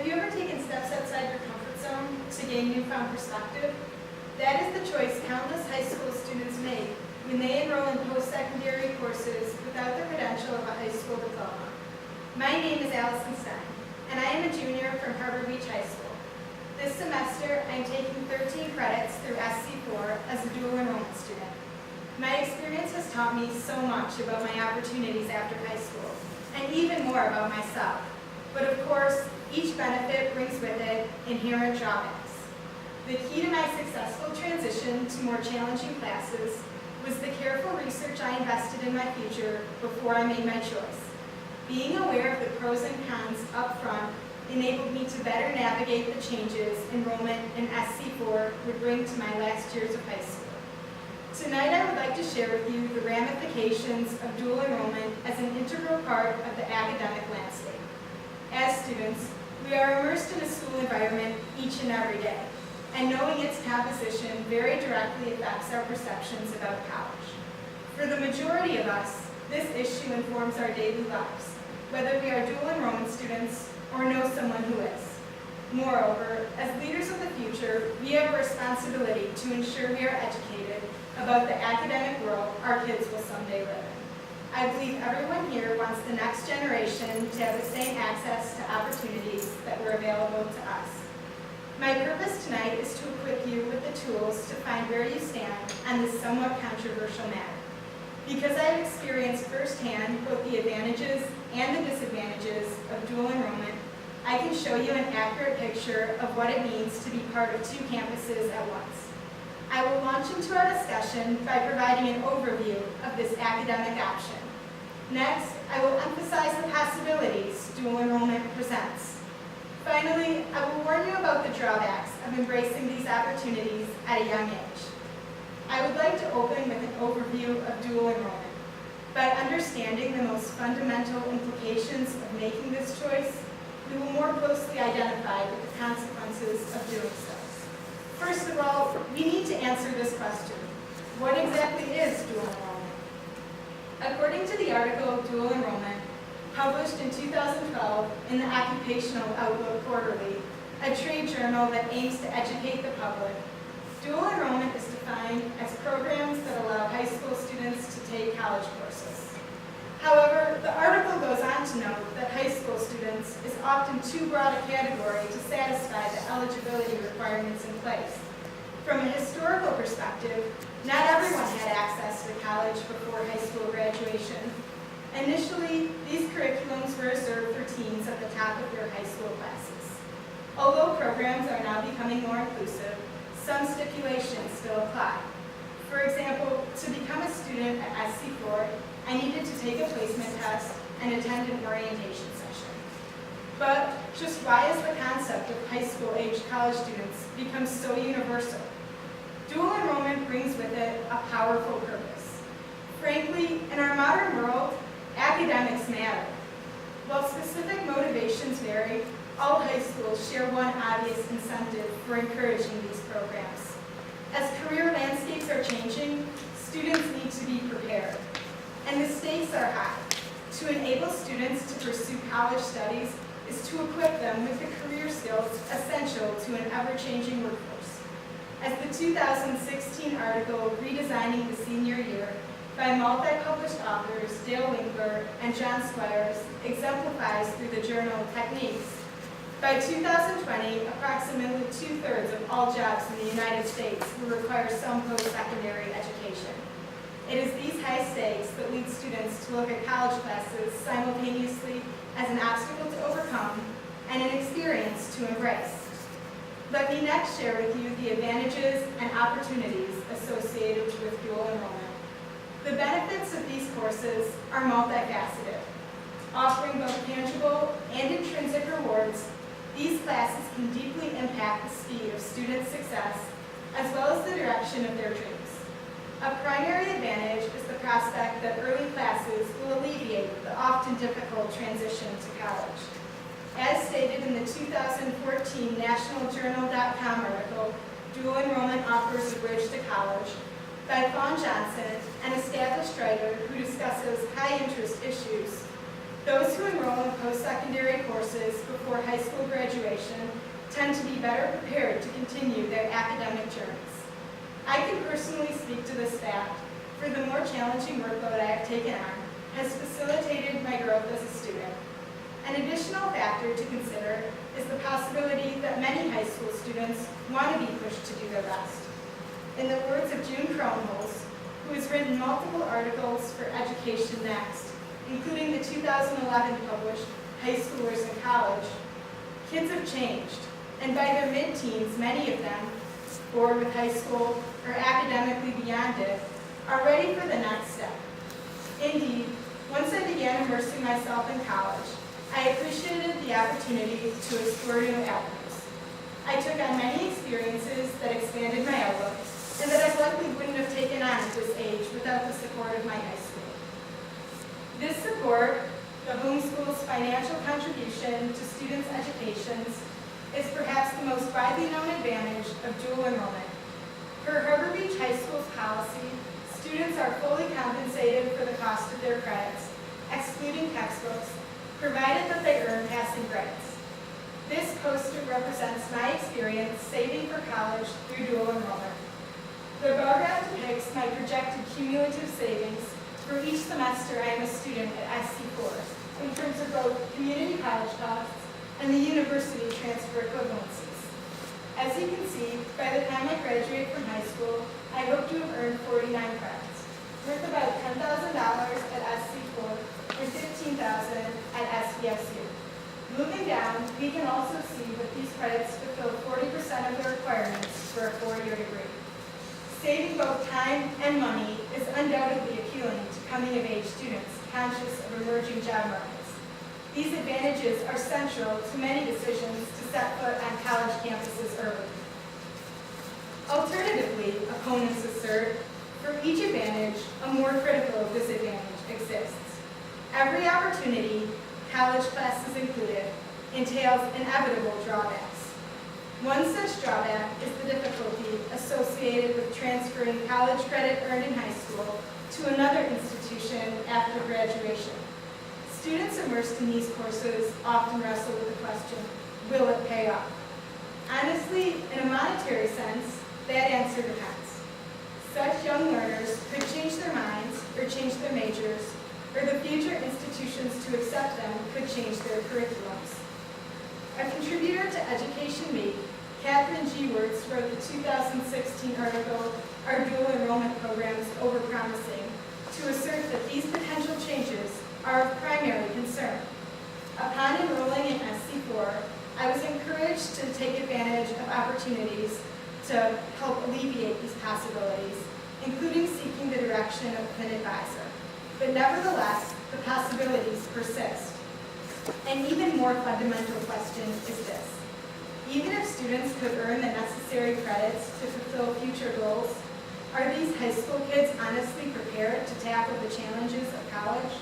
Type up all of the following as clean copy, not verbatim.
Have you ever taken steps outside your comfort zone to gain newfound perspective? That is the choice countless high school students make when they enroll in post-secondary courses without the credential of a high school diploma. My name is Allison, and I am a junior from Harbor Beach High School. This semester, I am taking 13 credits through SC4 as a dual enrollment student. My experience has taught me so much about my opportunities after high school, and even more about myself. But of course, each benefit brings with it inherent drawbacks. The key to my successful transition to more challenging classes was the careful research I invested in my future before I made my choice. Being aware of the pros and cons up front enabled me to better navigate the changes enrollment in SC4 would bring to my last years of high school. Tonight I would like to share with you the ramifications of dual enrollment as an integral part of the academic landscape. As students, we are immersed in a school environment each and every day, and knowing its composition very directly affects our perceptions about college. For the majority of us, this issue informs our daily lives, whether we are dual enrollment students or know someone who is. Moreover, as leaders of the future, we have a responsibility to ensure we are educated about the academic world our kids will someday live in. I believe everyone here wants the next generation to have the same access to opportunities that were available to us. My purpose tonight is to equip you with the tools to find where you stand on this somewhat controversial matter. Because I have experienced firsthand both the advantages and the disadvantages of dual enrollment, I can show you an accurate picture of what it means to be part of two campuses at once. I will launch into our discussion by providing an overview of this academic option. Next, I will emphasize the possibilities dual enrollment presents. Finally, I will warn you about the drawbacks of embracing these opportunities at a young age. I would like to open with an overview of dual enrollment. By understanding the most fundamental implications of making this choice, we will more closely identify with the consequences of doing so. First of all, we need to answer this question. What exactly is dual enrollment? According to the article Dual Enrollment, published in 2012 in the Occupational Outlook Quarterly, a trade journal that aims to educate the public, dual enrollment is defined as programs that allow high school students to take college courses. However, the article goes on to note that high school students is often too broad a category to satisfy the eligibility requirements in place. From a historical perspective, not everyone had access to college before high school graduation. Initially, these curriculums were reserved for teens at the top of their high school classes. Although programs are now becoming more inclusive, some stipulations still apply. For example, to become a student at SC4, I needed to take a placement test and attend an orientation session. But just why has the concept of high school-age college students become so universal? Dual enrollment brings with it a powerful purpose. Frankly, in our modern world, academics matter. While specific motivations vary, all high schools share one obvious incentive for encouraging these programs. As career landscapes are changing, students need to be prepared. And the stakes are high. To enable students to pursue college studies is to equip them with the career skills essential to an ever-changing workforce. As the 2016 article Redesigning the Senior Year by multi-published authors Dale Winkler and John Squires exemplifies through the journal Techniques, by 2020, approximately 2/3 of all jobs in the United States will require some post-secondary education. It is these high stakes that lead students to look at college classes simultaneously as an obstacle to overcome and an experience to embrace. Let me next share with you the advantages and opportunities associated with dual enrollment. The benefits of these courses are multifaceted. Offering both tangible and intrinsic rewards, these classes can deeply impact the speed of student success as well as the direction of their dreams. A primary advantage is the prospect that early classes will alleviate the often difficult transition to college. As stated in the 2014 nationaljournal.com article, Dual Enrollment Offers a Bridge to College, by Fawn Johnson, an established writer who discusses high-interest issues, those who enroll in post-secondary courses before high school graduation tend to be better prepared to continue their academic journeys. I can personally speak to this fact, for the more challenging workload I have taken on has facilitated my growth as a student. An additional factor to consider is the possibility that many high school students want to be pushed to do their best. In the words of June Kronholz, who has written multiple articles for Education Next, including the 2011 published High Schoolers in College, kids have changed, and by their mid-teens, many of them, bored with high school or academically beyond it, are ready for the next step. Indeed, once I began immersing myself in college, I appreciated the opportunity to explore new avenues. I took on many experiences that expanded my outlook and that I likely wouldn't have taken on at this age without the support of my high school. This support, the homeschool's financial contribution to students' educations, is perhaps the most widely known advantage of dual enrollment. Per Harbor Beach High School's policy, students are fully compensated for the cost of their credits, excluding textbooks, provided that they earn passing grades. This poster represents my experience saving for college through dual enrollment. The bar graph depicts my projected cumulative savings for each semester I am a student at SC4 in terms of both community college costs and the university transfer equivalencies. As you can see, by the time I graduate from high school, I hope to have earned 49 credits, worth about $10,000 at SC4 and $15,000 at SVSU. Moving down, we can also see that these credits fulfill 40% of the requirements for a 4-year degree. Saving both time and money is undoubtedly appealing to coming-of-age students conscious of emerging job markets. These advantages are central to many decisions to set foot on college campuses early. Alternatively, opponents assert, for each advantage, a more critical disadvantage exists. Every opportunity, college classes included, entails inevitable drawbacks. One such drawback is the difficulty associated with transferring college credit earned in high school to another institution after graduation. Students immersed in these courses often wrestle with the question, will it pay off? Honestly, in a monetary sense, that answer depends. Such young learners could change their minds or change their majors, or the future institutions to accept them could change their curriculums. A contributor to Education Week, Catherine G. Wirtz, wrote the 2016 article, Are Dual Enrollment Programs Overpromising?, to assert that these potential changes are of primary concern. Upon enrolling in SC4, I was encouraged to take advantage of opportunities to help alleviate these possibilities, including seeking the direction of an advisor. But nevertheless, the possibilities persist. An even more fundamental question is this. Even if students could earn the necessary credits to fulfill future goals, are these high school kids honestly prepared to tackle the challenges of college?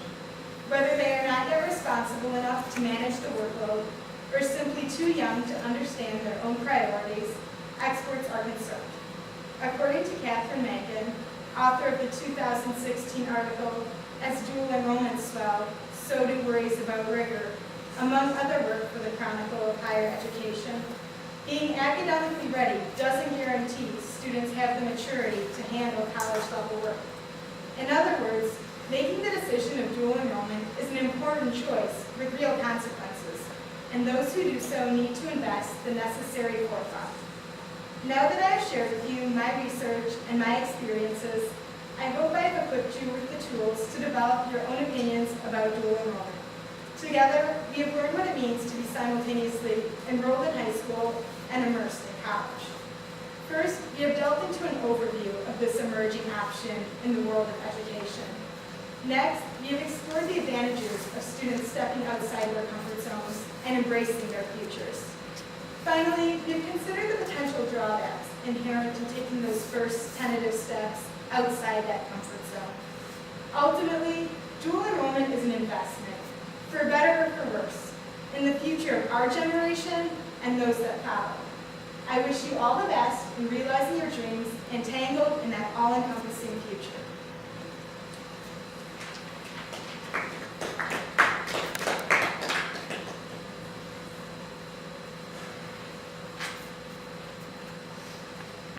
Whether they are not yet responsible enough to manage the workload or simply too young to understand their own priorities, experts are concerned. According to Catherine Mankin, author of the 2016 article, As Dual Enrollment Swell, So Do Worries About Rigor, among other work for the Chronicle of Higher Education, being academically ready doesn't guarantee students have the maturity to handle college-level work. In other words, making the decision of dual enrollment is an important choice with real consequences, and those who do so need to invest the necessary forethought. Now that I have shared with you my research and my experiences, I hope I have equipped you with the tools to develop your own opinions about dual enrollment. Together, we have learned what it means to be simultaneously enrolled in high school and immersed in college. First, we have delved into an overview of this emerging option in the world of education. Next, we have explored the advantages of students stepping outside their comfort zones and embracing their futures. Finally, we have considered the potential drawbacks inherent in taking those first tentative steps outside that comfort zone. Ultimately, dual enrollment is an investment, for better or for worse, in the future of our generation and those that follow. I wish you all the best in realizing your dreams entangled in that all-encompassing future.